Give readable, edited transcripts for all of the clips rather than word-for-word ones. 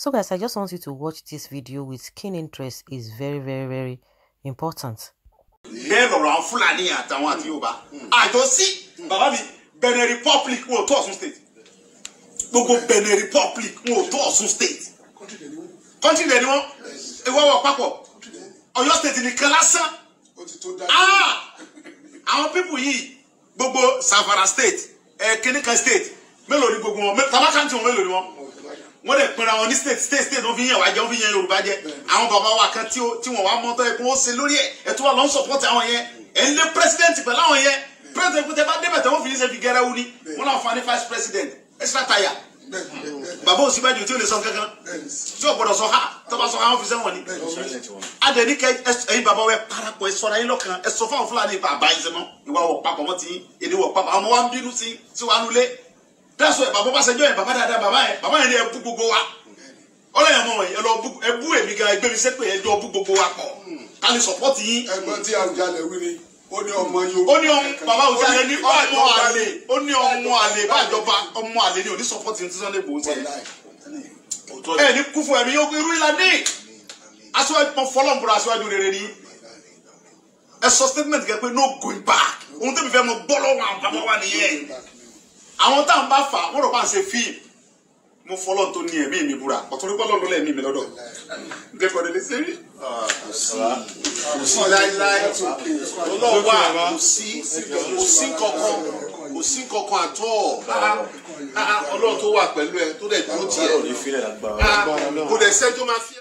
So guys, I just want you to watch this video with keen interest. It's very, very, very important. I don't see Baba Benin Republic will to Osun State. Gbogbo Benin Republic will to Osun State. Country de ni won. Ewo wo papo. Oyo State ni kan lásán. Àwọn people yìí gbogbo Savara State, Kinikan State, mélòó ni gbogbo wọn, Tabakanti wọn mélòó ni wọn. Wọ́n dẹ̀ pinra wọn ní state wọ́n fi yẹn wá jẹ wọ́n fi yẹn Yorùbá jẹ. Àwọn bàbá wa kan tí wọ́n wá mọ́tọ́ ẹ̀ kó wọ́n ṣe lórí ẹ̀ tó wà lọ́n support àwọn yẹn. Ẹ̀ ń lé president pẹ̀lú àwọn yẹn. President kò tẹ́ bá débẹ̀ tẹ́ wọ́n fi ní ṣe fi gẹ́rẹ́ wú ni. Wọ́n náà fa ní vice president. Extra tire. Bàbá Ọ̀ṣínbàjò tí ó lè sọ kankan. Tí ó gbọ́dọ̀ sọ ha. Tó bá sọ ha wọ́n fi sẹ́wọ̀n ni. Adẹ̀ni kẹ́ ẹ̀yin bàbá wẹ̀ parapọ̀ ẹ̀ sọ̀rọ̀ ayé lọ́kàn. Ẹ̀ sọ fáwọn Fúlàní ìpa àbá yín sẹ́mọ́. Ìwà wọ̀ papọ̀ mọ́ ti èdè wọ̀ papọ̀. Àwọn ọmọ wa ń bínú sí wa nulẹ̀. That's why bàbá bá ṣẹjọ́ yẹn bàbá dáadáa bàbá yẹn ni ẹ bú gbogbo wa. Ọlọ́yìn ọmọ ẹ lọ bú èmi gan ẹgbẹ́ mi sẹ́pẹ̀ ẹjọ́ bú gbogbo wa pọ̀. Ká lè support yín. Ẹ̀gbọ́n tí Àwùjalẹ̀ wí ni ó ní ọmọ yóò. Ó ní ọmọ bàbá Àwùjalẹ̀ ní ọmọ àlè. Ó ní ọmọ àlè bájọba ọmọ àlè ní òní support yín tí Sunday Igboho ṣe. Ẹ ní kú fún ẹ̀mí yóò irú ìlà ní. Aṣíwájú pọ̀ fọlọ́ǹbùrọ̀ aṣíwájú rere ni. Ẹ sọ statement kẹ pé no going back. Ohun tẹ́mi fẹ́ mọ gbọ́ lọ́wọ́ àwọn bàbá wa nìyẹn. Àwọn táwọn bá fà wọ́n rọ̀ bá ń ṣe fíìmù. Mo follow tó ní ẹ̀mí mi búra ọ̀tọ̀rí pé Ọlọ́run lẹ́mí mi lọ́dọ̀ dẹ́kọ̀ lè ṣe rí kò sí láíláí Ọlọ́run wà kò sí kankan àtọ́ Ọlọ́run tó wà pẹ̀lú ẹ tó dẹ̀ dúró tiẹ̀ kò dẹ̀ sẹ́ tó máa fi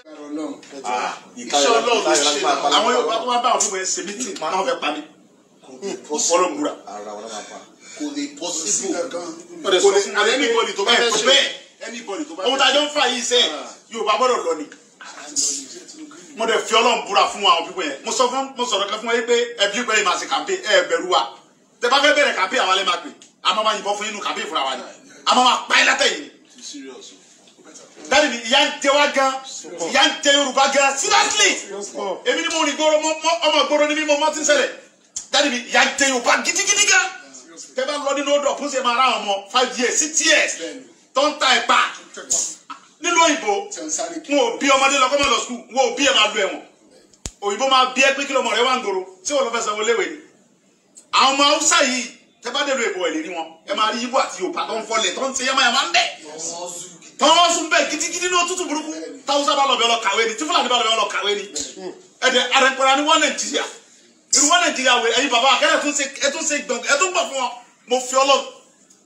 iṣẹ́ Ọlọ́run ló ṣe àwọn Yorùbá tó máa bá àwọn fún ẹ ṣe mítì máa fẹ́ pa mí Ọlọ́run búra kò lè possible kò lè àlẹ́ anybody tó bá fẹ́ ṣe ohun tájọ́ ń fà yìí sẹ́ Yorùbá gbọ́dọ̀ lọ ni mo dẹ̀ fi Ọlọ́run búra fún àwọn pípọ̀ yẹn mo sọ̀rọ̀ kan fún ẹ pé ẹbí pé ìmọ̀ àti kàmpé ẹ bẹ̀rù wa tẹ bá fẹ́ bẹ̀rẹ̀ kàmpé àwọn alẹ́ máa pè a máa yìnbọn fún inú kàmpé fúnra wa ni a máa pa ẹ́ látẹ̀yìn dáàdì ni ìyà ń jẹ wá gan ìyà ń jẹ Yorùbá gan seriously èmi ni mo rìn gbòòrò ọmọ gbòòrò ni mi mo mọ́ ti ń ṣẹlẹ̀ dáàdì ni ìyà ń jẹ Yorùbá gidigidi gan tẹ bá lọ nínú odò ọ̀pọ̀ ṣe máa ra àwọn ọmọ 5 years 6 years tó ń ta ẹ̀pà nílùú òyìnbó wọn ò bí ọmọdé lọ kọ́mọ lọ skul wọn ò bí ẹ̀ máa lu ẹ̀wọ̀n òyìnbó máa bí ẹ pé kí lọmọ rẹ wá ń goro tí wọn lọ fẹ́ sanwó léwé ni àwọn ọmọ Haúsá yìí tẹ bá dèrò èbò ẹ̀ lè rí wọn ẹ máa rí Ìgbò àti Yorùbá tó ń fọlẹ̀ tó ń ṣe yamayama ń bẹ̀ tó ń sún bẹ́ẹ̀ gidigidi ní òtútù burúkú táwùsá bá lọ bẹ lọ kàwé ni tí Fúlàní bá lọ bẹ lọ kàwé ni ẹ̀dẹ̀ àrẹ̀pẹ̀rẹ̀ ni wọ́n Nàìjíríà irú wọn Nàìjíríà wẹ̀ ẹ̀yin bàbá akẹ́rẹ́ tún ṣe gbọ̀n ẹ̀ tún gbọ̀ fún wọn mo fi Ọlọ́run.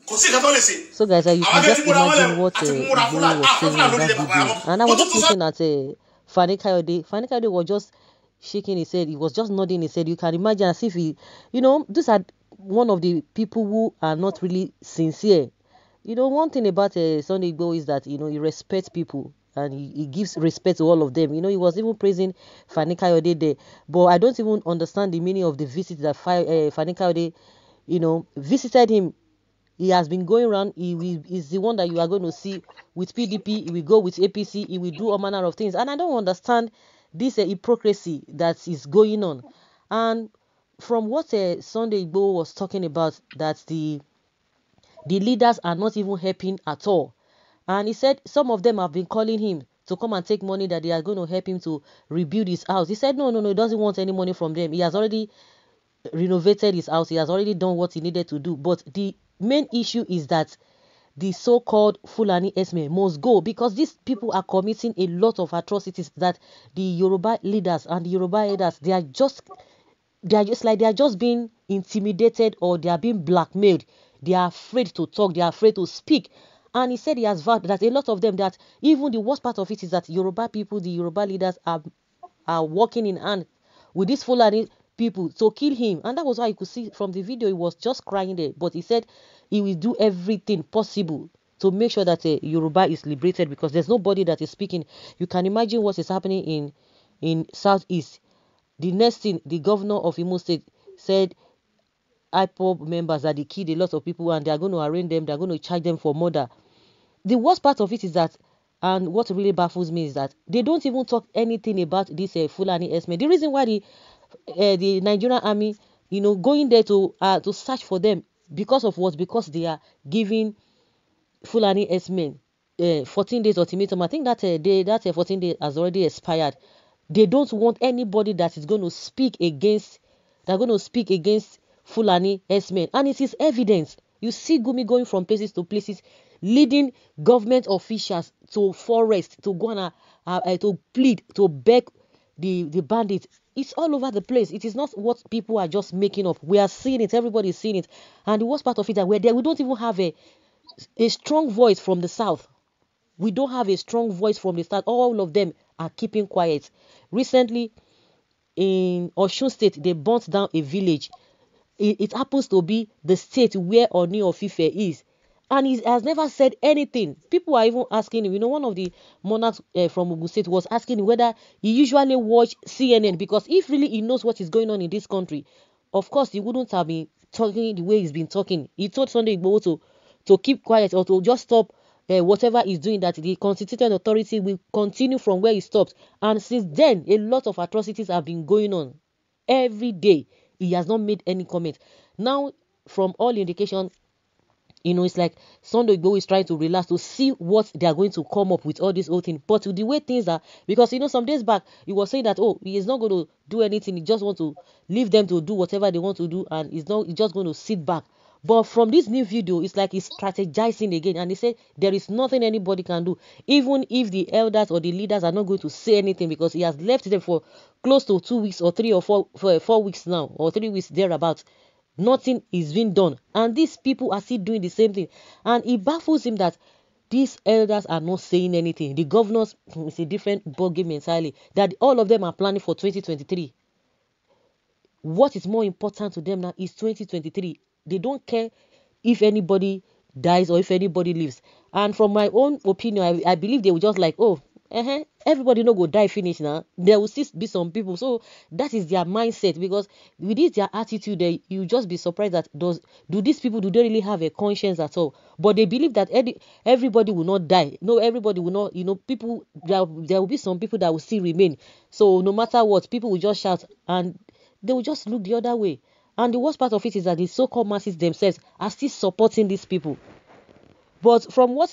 So guys, you can just imagine what Igboho was saying in that video. And I was just looking at Fani Kayode. Fani Kayode was just shaking his head. He was just nodding his head. You can imagine as if he, these are one of the people who are not really sincere. One thing about Sunday Igboho is that, he respects people. And he gives respect to all of them. He was even praising Fani Kayode there. But I don't even understand the meaning of the visit that Fani Kayode, visited him. He has been going around. He is the one that you are going to see with PDP. He will go with APC. He will do all manner of things. And I don't understand this hypocrisy that is going on. And from what Sunday Igboho was talking about, that the leaders are not even helping at all. And he said some of them have been calling him to come and take money that they are going to help him to rebuild his house. He said, no, he doesn't want any money from them. He has already renovated his house. He has already done what he needed to do. But the main issue is that the so-called Fulani Esme must go, because these people are committing a lot of atrocities that the Yoruba leaders and the Yoruba elders, they are just being intimidated, or they are being blackmailed. They are afraid to talk. They are afraid to speak. And he said he has vowed that a lot of them, that even the worst part of it is that Yoruba people, the Yoruba leaders are working in hand with these Fulani people to kill him. And that was why you could see from the video, he was just crying there. But he said he will do everything possible to make sure that Yoruba is liberated, because there's nobody that is speaking. You can imagine what is happening in Southeast. The next thing, the governor of Imo State said IPOB members that they killed a lot of people and they are going to arraign them, they are going to charge them for murder. The worst part of it is that, and what really baffles me is that they don't even talk anything about this Fulani Esme. The reason why the Nigerian army, going there to search for them, because of what? Because they are giving Fulani Esme 14 days ultimatum. I think that that 14 days has already expired. They don't want anybody that is going to speak against Fulani S-men, and it is evidence. You see Gumi going from places to places, leading government officials to forest to go and to plead, to beg the bandits. It's all over the place. It is not what people are just making up. We are seeing it. Everybody is seeing it. And the worst part of it that we're there, we don't even have a strong voice from the south. We don't have a strong voice from the south. All of them are keeping quiet. Recently, in Osun State, they burnt down a village. It happens to be the state where Oni of Ife is. And he has never said anything. People are even asking him, one of the monarchs from Ogun State was asking him whether he usually watch CNN, because if really he knows what is going on in this country, of course he wouldn't have been talking the way he's been talking. He told Sunday Igboho to keep quiet, or to just stop whatever he's doing, that the constituted authority will continue from where he stopped. And since then, a lot of atrocities have been going on every day. He has not made any comment. Now, from all indication, it's like Sunday Igboho is trying to relax to see what they are going to come up with all this whole thing. But the way things are, because some days back he was saying that he is not going to do anything. He just wants to leave them to do whatever they want to do, and he's just going to sit back. But from this new video, it's like he's strategizing again, and he said there is nothing anybody can do, even if the elders or the leaders are not going to say anything, because he has left them for close to 2 weeks or 3 or 4 weeks now, or 3 weeks thereabouts. Nothing is being done, and these people are still doing the same thing. And it baffles him that these elders are not saying anything. The governors, it's a different ballgame entirely, that all of them are planning for 2023. What is more important to them now is 2023. They don't care if anybody dies or if anybody lives. And from my own opinion, I believe they will just like, everybody no go die finish now. There will still be some people. So that is their mindset, because with this their attitude, you just be surprised that do these people, do they really have a conscience at all? But they believe that everybody will not die. No, everybody will not. People, there will be some people that will still remain. So no matter what, people will just shout and they will just look the other way. And the worst part of it is that the so-called masses themselves are still supporting these people. But from what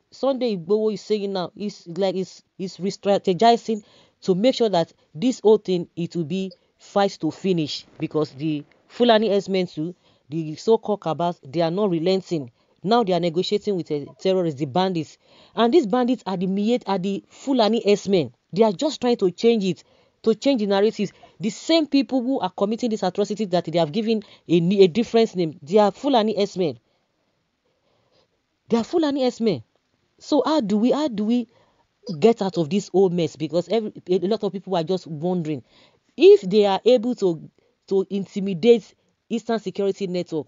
Sunday Igboho is saying now, is like he's re-strategizing to make sure that this whole thing, it will be fight to finish, because the Fulani S-men too, the so-called cabals, they are not relenting. Now they are negotiating with terrorists, the bandits, and these bandits are the Fulani S-men. They are just trying to change it, to change the narratives. The same people who are committing these atrocities that they have given a different name, they are Fulani S-men. They are Fulani S-men. So how do we get out of this old mess? Because a lot of people are just wondering if they are able to intimidate Eastern Security Network.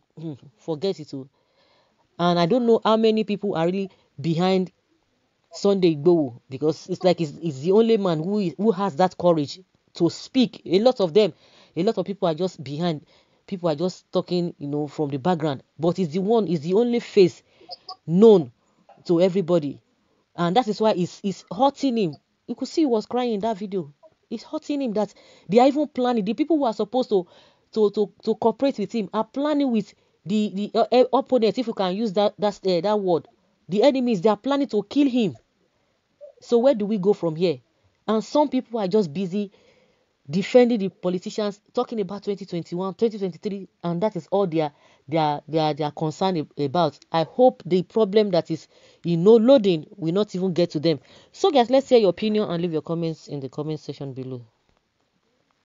Forget it all. And I don't know how many people are really behind Sunday Igboho, because it's like he's the only man who has that courage to speak. A lot of people are just behind. People are just talking, from the background. But he's the only face known to everybody. And that is why it's hurting him. You could see he was crying in that video. It's hurting him that they are even planning. The people who are supposed to cooperate with him are planning with the opponents, if you can use that word. The enemies, they are planning to kill him. So where do we go from here? And some people are just busy defending the politicians, talking about 2021, 2023, and that is all they are concerned about. I hope the problem that is loading will not even get to them. So guys, let's hear your opinion and leave your comments in the comment section below.